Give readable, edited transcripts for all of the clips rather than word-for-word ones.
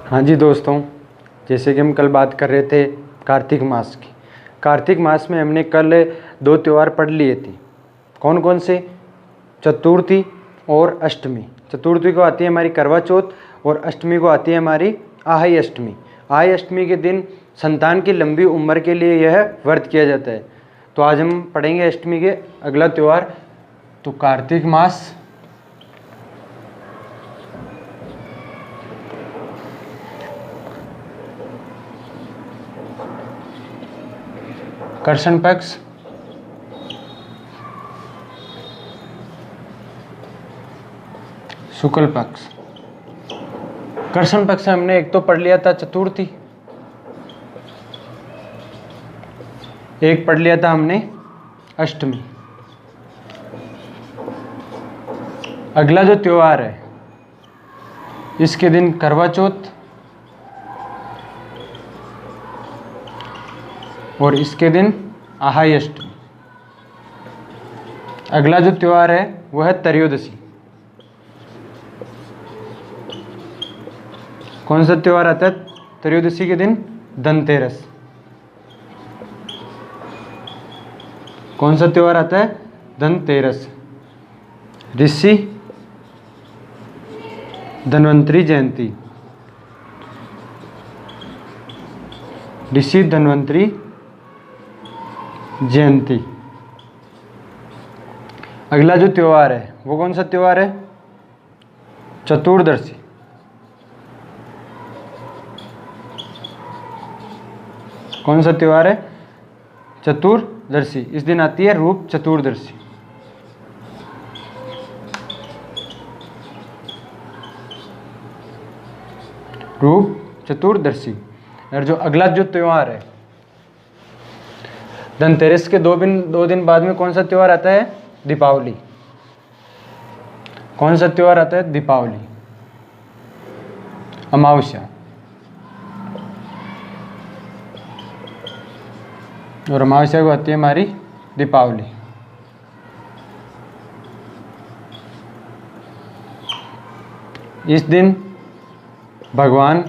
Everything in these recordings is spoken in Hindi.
हाँ जी दोस्तों, जैसे कि हम कल बात कर रहे थे कार्तिक मास की। कार्तिक मास में हमने कल 2 त्यौहार पढ़ लिए थे। कौन कौन से? चतुर्थी और अष्टमी। चतुर्थी को आती है हमारी करवा चौथ और अष्टमी को आती है हमारी आहाई अष्टमी। आहाई अष्टमी के दिन संतान की लंबी उम्र के लिए यह व्रत किया जाता है। तो आज हम पढ़ेंगे अष्टमी के अगला त्यौहार। तो कार्तिक मास, कृष्ण पक्ष, शुक्ल पक्ष। कृष्ण पक्ष हमने एक तो पढ़ लिया था चतुर्थी, एक पढ़ लिया था हमने अष्टमी। अगला जो त्योहार है इसके दिन करवा चौथ और इसके दिन आहाई अष्टमी। अगला जो त्योहार है वह है त्रयोदशी। कौन सा त्योहार आता है त्रयोदशी के दिन? धनतेरस। कौन सा त्योहार आता है? धनतेरस। ऋषि धन्वंतरी जयंती। ऋषि धन्वंतरी जयंती। अगला जो त्योहार है वो कौन सा त्योहार है? चतुर्दशी। कौन सा त्योहार है? चतुर्दशी। इस दिन आती है रूप चतुर्दशी। रूप चतुर्दशी। और जो अगला जो त्योहार है धनतेरस के 2 दिन बाद में कौन सा त्योहार आता है? दीपावली। कौन सा त्योहार आता है? दीपावली। अमावस्या। और अमावस्या को आती है हमारी दीपावली। इस दिन भगवान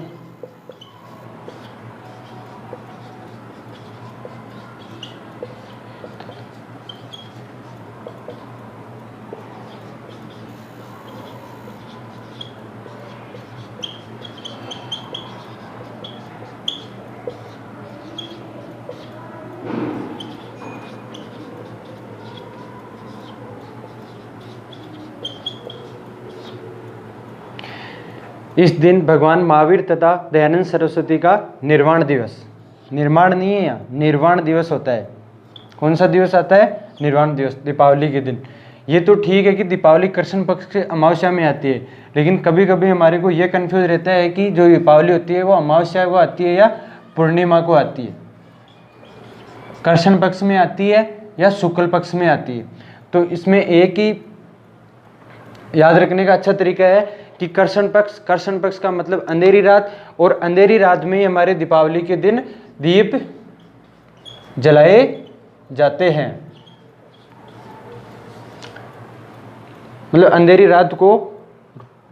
इस दिन भगवान महावीर तथा दयानंद सरस्वती का निर्वाण दिवस। निर्माण नहीं है यहाँ, निर्वाण दिवस होता है। कौन सा दिवस आता है? निर्वाण दिवस, दीपावली के दिन। ये तो ठीक है कि दीपावली कृष्ण पक्ष के अमावस्या में आती है, लेकिन कभी कभी हमारे को ये कन्फ्यूज रहता है कि जो दीपावली होती है वो अमावस्या को आती है या पूर्णिमा को आती है, कृष्ण पक्ष में आती है या शुक्ल पक्ष में आती है। तो इसमें एक ही याद रखने का अच्छा तरीका है कि कृष्ण पक्ष का मतलब अंधेरी रात, और अंधेरी रात में ही हमारे दीपावली के दिन दीप जलाए जाते हैं। मतलब अंधेरी रात को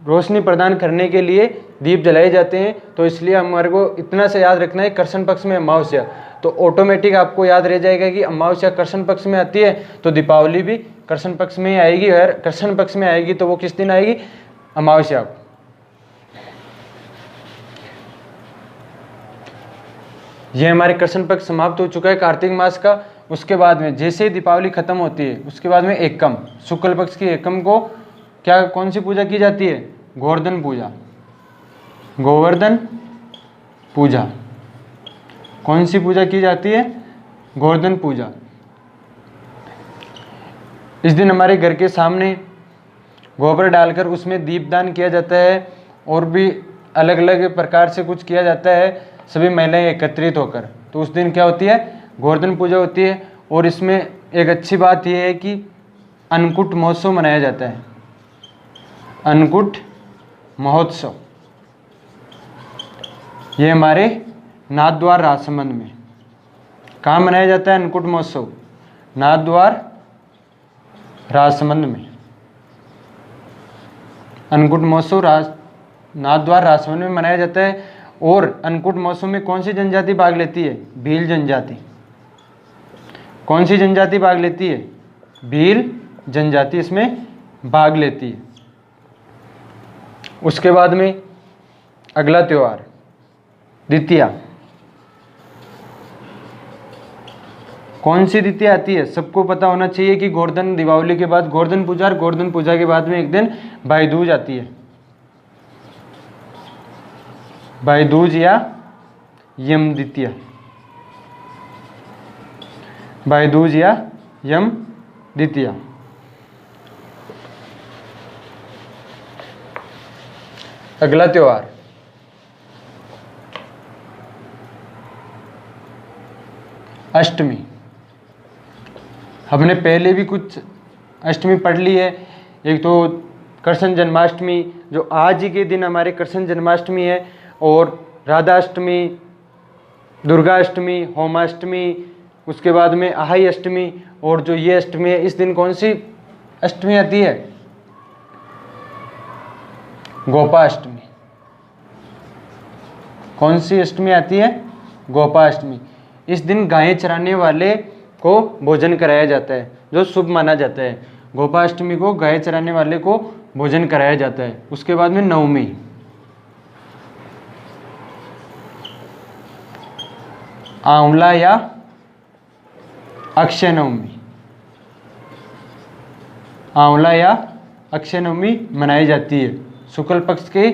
रोशनी प्रदान करने के लिए दीप जलाए जाते हैं। तो इसलिए हमारे को इतना से याद रखना है कृष्ण पक्ष में अमावस्या, तो ऑटोमेटिक आपको याद रह जाएगा कि अमावस्या कृष्ण पक्ष में आती है तो दीपावली भी कृष्ण पक्ष में ही आएगी। और कृष्ण पक्ष में आएगी तो वो किस दिन आएगी? अमावस्या को। ये हमारे कृष्ण पक्ष समाप्त हो चुका है कार्तिक मास का। उसके बाद में जैसे ही दीपावली खत्म होती है उसके बाद में एकम, शुक्ल पक्ष की एकम को क्या कौन सी पूजा की जाती है? गोवर्धन पूजा। गोवर्धन पूजा। कौन सी पूजा की जाती है? गोवर्धन पूजा। इस दिन हमारे घर के सामने गोबर डालकर उसमें दीपदान किया जाता है, और भी अलग अलग प्रकार से कुछ किया जाता है, सभी महिलाएं एकत्रित होकर। तो उस दिन क्या होती है? गोवर्धन पूजा होती है। और इसमें एक अच्छी बात यह है कि अन्नकूट महोत्सव मनाया जाता है। अन्नकूट महोत्सव ये हमारे नाथद्वार राजसमंद में। कहाँ मनाया जाता है अन्नकूट महोत्सव? नाथद्वार राजसमंद में। अन्नकूट महोत्सव नाथद्वार राजसमंद में मनाया जाता है। और अन्नकूट महोत्सव में कौन सी जनजाति भाग लेती है? भील जनजाति। कौन सी जनजाति भाग लेती है? भील जनजाति इसमें भाग लेती है। उसके बाद में अगला त्योहार द्वितीया। कौन सी द्वितीया आती है? सबको पता होना चाहिए कि गोवर्धन दीपावली के बाद गोवर्धन पूजा, और गोवर्धन पूजा के बाद में एक दिन भाई दूज आती है, भाई दूज या यम द्वितीया, भाई दूज या यम द्वितीया। अगला त्योहार अष्टमी। हमने पहले भी कुछ अष्टमी पढ़ ली है। एक तो कृष्ण जन्माष्टमी, जो आज ही के दिन हमारे कृष्ण जन्माष्टमी है, और राधा अष्टमी, दुर्गा अष्टमी, होमाष्टमी, उसके बाद में आहाई अष्टमी, और जो ये अष्टमी है, इस दिन कौन सी अष्टमी आती है? गोपाष्टमी। कौन सी अष्टमी आती है? गोपाष्टमी। इस दिन गायें चराने वाले को भोजन कराया जाता है, जो शुभ माना जाता है। गोपाष्टमी को गाय चराने वाले को भोजन कराया जाता है। उसके बाद में नवमी, आंवला या अक्षय नवमी। आंवला या अक्षय नवमी मनाई जाती है। शुक्ल पक्ष के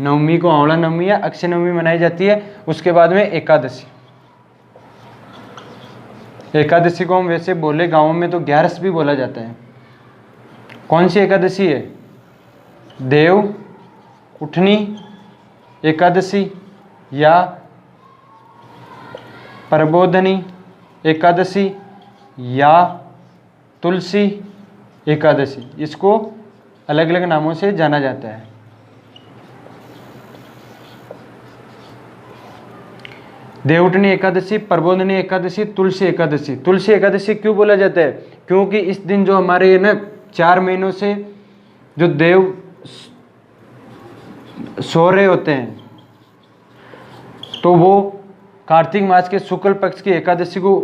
नवमी को आंवला नवमी या अक्षय नवमी मनाई जाती है। उसके बाद में एकादशी। एकादशी को हम वैसे बोले गांवों में तो ग्यारस भी बोला जाता है। कौन सी एकादशी है? देव उठनी एकादशी या प्रबोधनी एकादशी या तुलसी एकादशी। इसको अलग अलग नामों से जाना जाता है। देवउठनी एकादशी, प्रबोधनी एकादशी, तुलसी एकादशी। तुलसी एकादशी क्यों बोला जाता है? क्योंकि इस दिन जो हमारे ना 4 महीनों से जो देव सो रहे होते हैं, तो वो कार्तिक मास के शुक्ल पक्ष की एकादशी को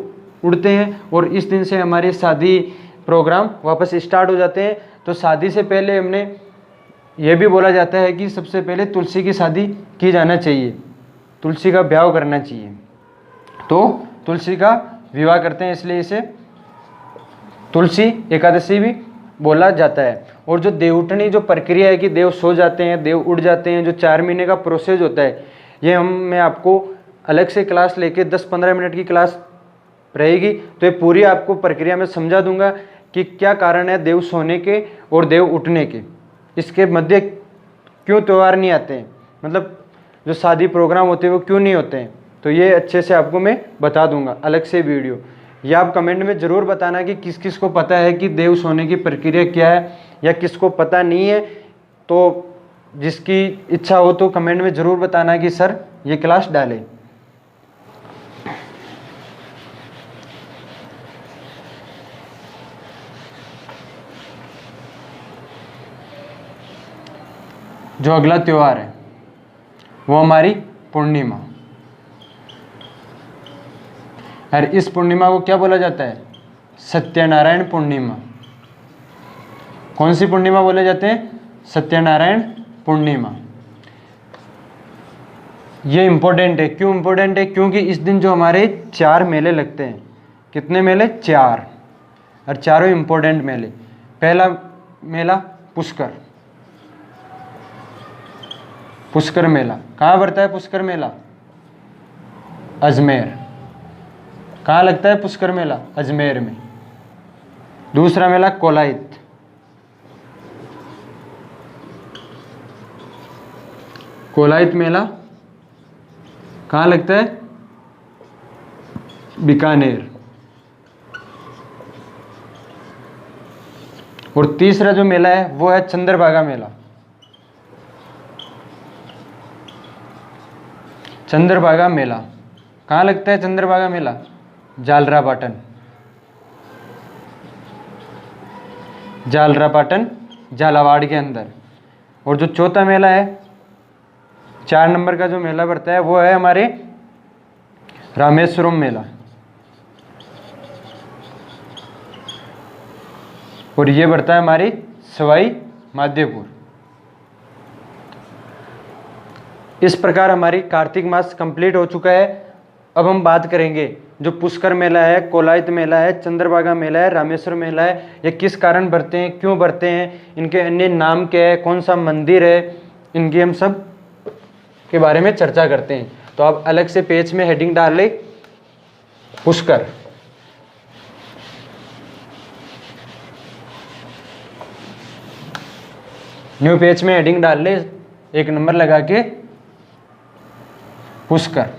उड़ते हैं, और इस दिन से हमारे शादी प्रोग्राम वापस स्टार्ट हो जाते हैं। तो शादी से पहले हमने ये भी बोला जाता है कि सबसे पहले तुलसी की शादी की जाना चाहिए, तुलसी का ब्याह करना चाहिए। तो तुलसी का विवाह करते हैं, इसलिए इसे तुलसी एकादशी भी बोला जाता है। और जो देवउठनी जो प्रक्रिया है कि देव सो जाते हैं, देव उठ जाते हैं, जो 4 महीने का प्रोसेस होता है, ये मैं आपको अलग से क्लास लेके 10-15 मिनट की क्लास रहेगी, तो ये पूरी आपको प्रक्रिया में समझा दूंगा कि क्या कारण है देव सोने के और देव उठने के। इसके मध्य क्यों त्यौहार नहीं आते हैं, मतलब जो शादी प्रोग्राम होते हैं वो क्यों नहीं होते हैं, तो ये अच्छे से आपको मैं बता दूंगा अलग से वीडियो। ये आप कमेंट में ज़रूर बताना कि किस किस को पता है कि देव सोने की प्रक्रिया क्या है, या किसको पता नहीं है। तो जिसकी इच्छा हो तो कमेंट में ज़रूर बताना कि सर ये क्लास डालें। जो अगला त्यौहार है वो हमारी पूर्णिमा। और इस पूर्णिमा को क्या बोला जाता है? सत्यनारायण पूर्णिमा। कौन सी पूर्णिमा बोले जाते हैं? सत्यनारायण पूर्णिमा। ये इंपॉर्टेंट है। क्यों इंपॉर्टेंट है? क्योंकि इस दिन जो हमारे 4 मेले लगते हैं। कितने मेले? 4, और चारों इंपॉर्टेंट मेले। पहला मेला पुष्कर। पुष्कर मेला कहाँ पड़ता है? पुष्कर मेला अजमेर। कहाँ लगता है पुष्कर मेला? अजमेर में। दूसरा मेला कोलायत। कोलायत मेला कहाँ लगता है? बीकानेर। और तीसरा जो मेला है वो है चंद्रभागा मेला। चंद्रभागा मेला कहाँ लगता है? चंद्रभागा मेला झालरापाटन। झालरापाटन झालावाड़ के अंदर। और जो चौथा मेला है 4 नंबर का जो मेला पड़ता है वो है हमारे रामेश्वरम मेला, और ये पड़ता है हमारी सवाई माधोपुर। इस प्रकार हमारी कार्तिक मास कंप्लीट हो चुका है। अब हम बात करेंगे जो पुष्कर मेला है, कोलायत मेला है, चंद्रभागा मेला है, रामेश्वर मेला है, ये किस कारण बढ़ते हैं, क्यों बढ़ते हैं, इनके अन्य नाम क्या है, कौन सा मंदिर है, इनकी हम सब के बारे में चर्चा करते हैं। तो आप अलग से पेज में हेडिंग डाल ले पुष्कर। न्यू पेज में हेडिंग डाल ले 1 नंबर लगा के पुष्कर।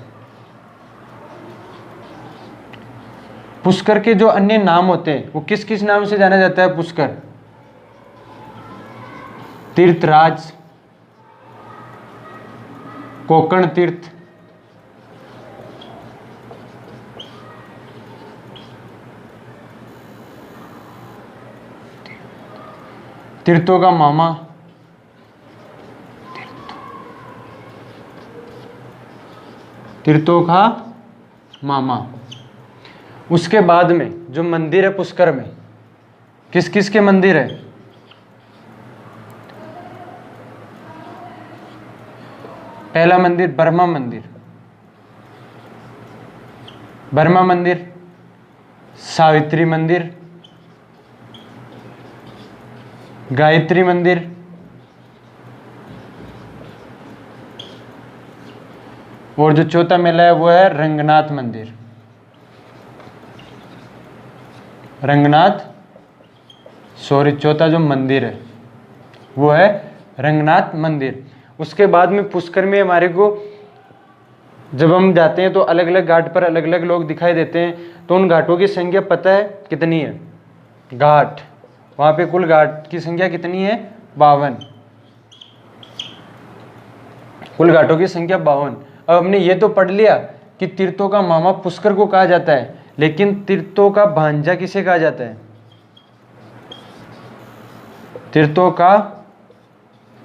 पुष्कर के जो अन्य नाम होते हैं वो किस किस नाम से जाना जाता है? पुष्कर, तीर्थराज, कोकण तीर्थ, तीर्थों का मामा, तीर्थों का मामा। उसके बाद में जो मंदिर है पुष्कर में, किस किस के मंदिर है? पहला मंदिर ब्रह्मा मंदिर, ब्रह्मा मंदिर, सावित्री मंदिर, गायत्री मंदिर, और जो चौथा मेला है वो है रंगनाथ मंदिर। रंगनाथ, सॉरी, चौथा जो मंदिर है वो है रंगनाथ मंदिर। उसके बाद में पुष्कर में हमारे को जब हम जाते हैं तो अलग अलग घाट पर अलग अलग लोग दिखाई देते हैं। तो उन घाटों की संख्या पता है कितनी है? घाट, वहाँ पे कुल घाट की संख्या कितनी है? 52। कुल घाटों की संख्या 52। अब हमने ये तो पढ़ लिया कि तीर्थों का मामा पुष्कर को कहा जाता है, लेकिन तीर्थों का भांजा किसे कहा जाता है? तीर्थों का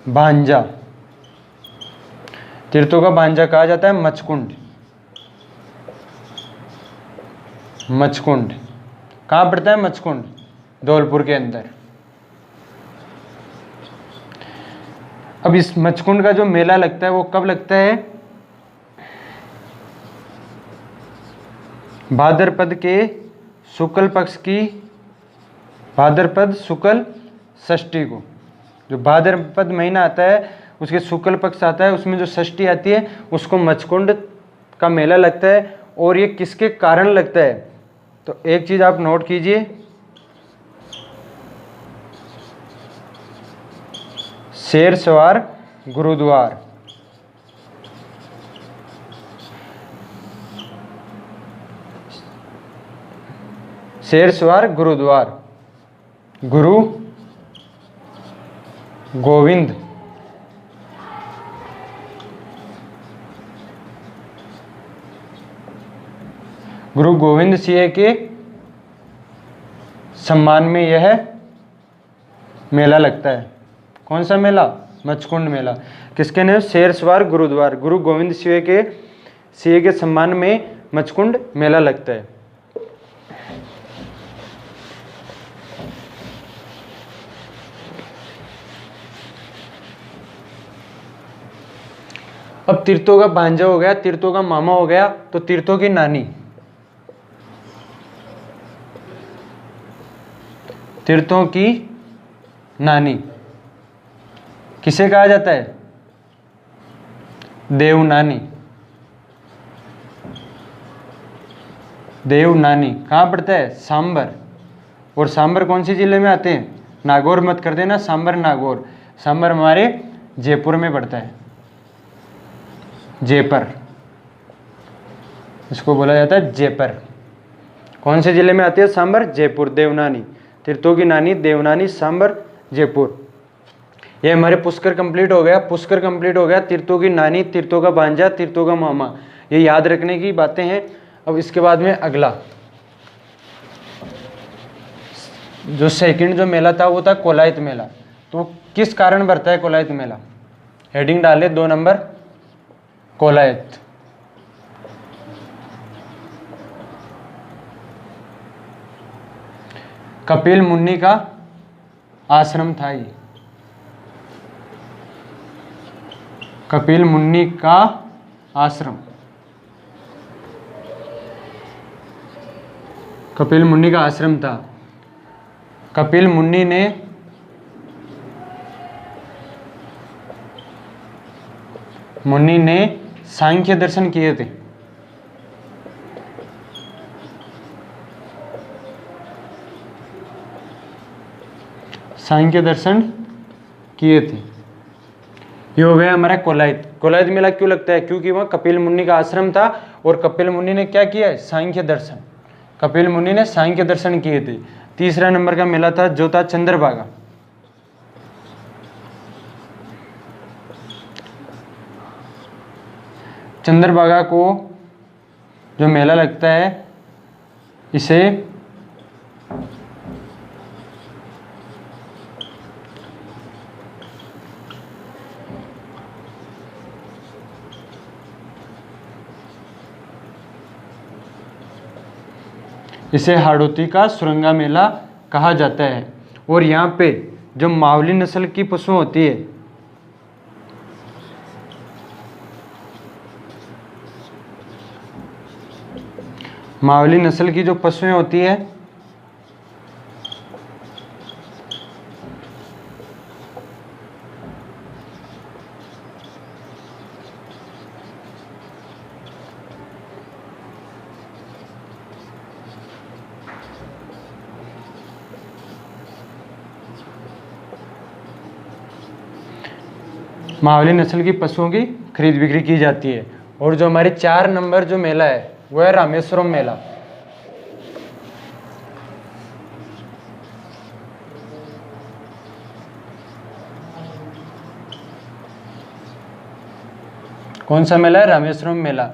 भांजा, तीर्थों का भांजा कहा जाता है मचकुंड। मचकुंड कहाँ पड़ता है? मचकुंड धौलपुर के अंदर। अब इस मचकुंड का जो मेला लगता है वो कब लगता है? भाद्रपद के शुक्ल पक्ष की, भाद्रपद शुक्ल षष्ठी को। जो भाद्रपद महीना आता है उसके शुक्ल पक्ष आता है, उसमें जो षष्ठी आती है उसको मचकुंड का मेला लगता है। और ये किसके कारण लगता है? तो एक चीज आप नोट कीजिए, शेरसवार गुरुद्वार। शेरसवार गुरुद्वार, गुरु गोविंद गुरु गोविंद सिंह के सम्मान में यह मेला लगता है। कौन सा मेला? मचकुंड मेला। किसके नाम? शेरसवार गुरुद्वार, गुरु गोविंद सिंह के सम्मान में मचकुंड मेला लगता है। अब तीर्थों का भांजा हो गया, तीर्थों का मामा हो गया, तो तीर्थों की नानी, तीर्थों की नानी किसे कहा जाता है? देवनानी। देवनानी कहाँ पड़ता है? सांबर। और सांबर कौन सी जिले में आते हैं? नागौर मत कर देना, सांबर नागौर। सांबर हमारे जयपुर में पड़ता है, जयपुर, इसको बोला जाता है जयपुर। कौन से जिले में आती है? सांबर, जयपुर। देवनानी, तीर्थों की नानी, देवनानी, सांबर, जयपुर। ये हमारे पुष्कर कंप्लीट हो गया। पुष्कर कंप्लीट हो गया, तीर्थों की नानी, तीर्थों का भांजा, तीर्थों का मामा, ये याद रखने की बातें हैं। अब इसके बाद में अगला जो सेकंड जो मेला था वो था कोलायत मेला। तो किस कारण बढ़ता है कोलायत मेला? हेडिंग डाले 2 नंबर, कोलायत। कपिल मुनि का आश्रम था ये, कपिल मुनि का आश्रम, कपिल मुनि का आश्रम था। कपिल मुनि ने सांख्य दर्शन किए थे। सांख्य दर्शन किए थे। ये हो गया हमारा कोलायत। कोलायत मेला क्यों लगता है? क्योंकि वहाँ कपिल मुनि का आश्रम था और कपिल मुनि ने क्या किया है? सांख्य दर्शन। कपिल मुनि ने सांख्य दर्शन किए थे। तीसरा नंबर का मेला था जो था चंद्रभागा। चंद्रभागा को जो मेला लगता है इसे हाड़ौती का सुरंगा मेला कहा जाता है। और यहाँ पे जो मावली नस्ल की पशु होती है, मावली नस्ल की जो पशुएं होती है मावली नस्ल की पशुओं की खरीद बिक्री की जाती है। और जो हमारे 4 नंबर जो मेला है वो है रामेश्वरम मेला। कौन सा मेला है? रामेश्वरम मेला।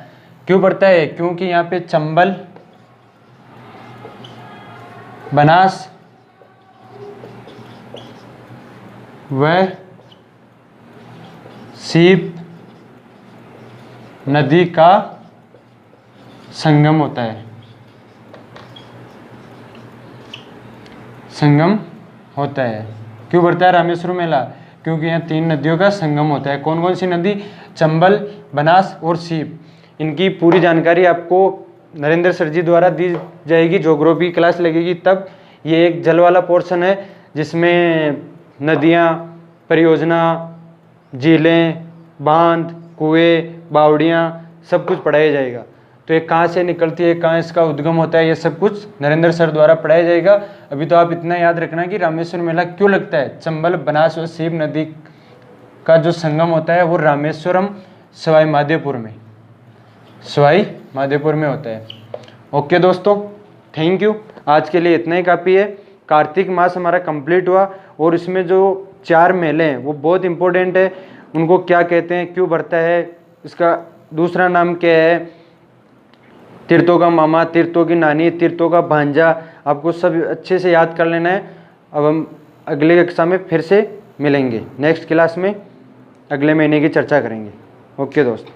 क्यों पड़ता है? क्योंकि यहाँ पे चंबल, बनास व सीप नदी का संगम होता है। संगम होता है। क्यों बढ़ता है रामेश्वरम मेला? क्योंकि यहाँ 3 नदियों का संगम होता है। कौन कौन सी नदी? चंबल, बनास और सीप। इनकी पूरी जानकारी आपको नरेंद्र सर जी द्वारा दी जाएगी। ज्योग्राफी क्लास लगेगी तब। ये एक जल वाला पोर्शन है जिसमें नदियाँ, परियोजना, झीलें, बांध, कुएं, बावड़ियाँ सब कुछ पढ़ाया जाएगा। तो ये कहाँ से निकलती है, कहाँ इसका उद्गम होता है, ये सब कुछ नरेंद्र सर द्वारा पढ़ाया जाएगा। अभी तो आप इतना याद रखना कि रामेश्वर मेला क्यों लगता है। चंबल, बनास और सीप नदी का जो संगम होता है वो रामेश्वरम सवाई माधोपुर में होता है। ओके दोस्तों, थैंक यू। आज के लिए इतना ही काफ़ी है। कार्तिक मास हमारा कंप्लीट हुआ और इसमें जो 4 मेले हैं वो बहुत इंपॉर्टेंट है। उनको क्या कहते हैं, क्यों बढ़ता है, इसका दूसरा नाम क्या है, तीर्थों का मामा, तीर्थों की नानी, तीर्थों का भांजा, आपको सब अच्छे से याद कर लेना है। अब हम अगले कक्षा में फिर से मिलेंगे। नेक्स्ट क्लास में अगले महीने की चर्चा करेंगे। ओके दोस्तों।